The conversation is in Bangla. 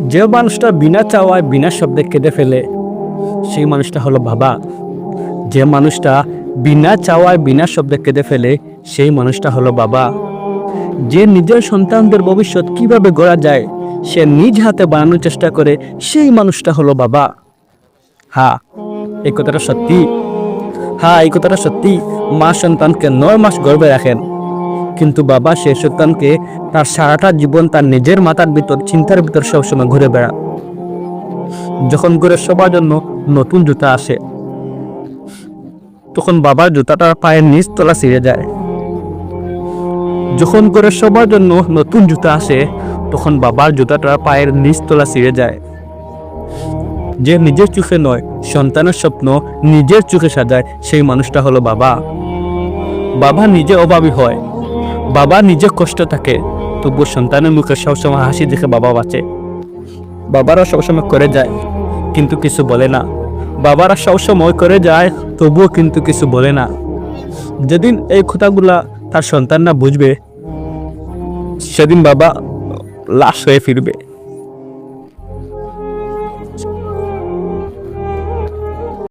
যে মানুষটা বিনা চাওয়ায় বিনা শব্দে কেঁদে ফেলে সেই মানুষটা হলো বাবা। যে মানুষটা বিনা চাওয়ায় বিনা শব্দে কেঁদে ফেলে সেই মানুষটা হলো বাবা। যে নিজের সন্তানদের ভবিষ্যৎ কিভাবে গড়া যায় সে নিজ হাতে বানানোর চেষ্টা করে সেই মানুষটা হলো বাবা। হ্যাঁ, এই কথাটা সত্যি। হ্যাঁ, এই কথাটা সত্যি। মা সন্তানকে 9 মাস গর্ভে রাখেন, কিন্তু বাবা সে সন্তানকে তার সারাটা জীবন তার নিজের মাথার ভিতর চিন্তার ভিতর সবসময় ঘুরে বেড়ায়। যখন ঘরে সবার জন্য নতুন জুতা আসে তখন বাবার জুতাটার পায়ের নিচ তলা ছিঁড়ে যায়। যখন করে সবার জন্য নতুন জুতা আসে তখন বাবার জুতাটার পায়ের নিচ তলা ছিঁড়ে যায়। যে নিজের চোখে নয় সন্তানের স্বপ্ন নিজের চোখে সাজায় সেই মানুষটা হলো বাবা। বাবা নিজে অভাবী হয়, বাবা নিজে কষ্ট থাকে, তবুও সন্তানের মুখে সবসময় হাসি দেখে বাবা বাঁচে। বাবারা সবসময় করে যায় কিন্তু কিছু বলে না। বাবারা সবসময় করে যায় তবুও কিন্তু কিছু বলে না। যেদিন এই কথাগুলা তার সন্তানরা বুঝবে সেদিন বাবা লাশ হয়ে ফিরবে।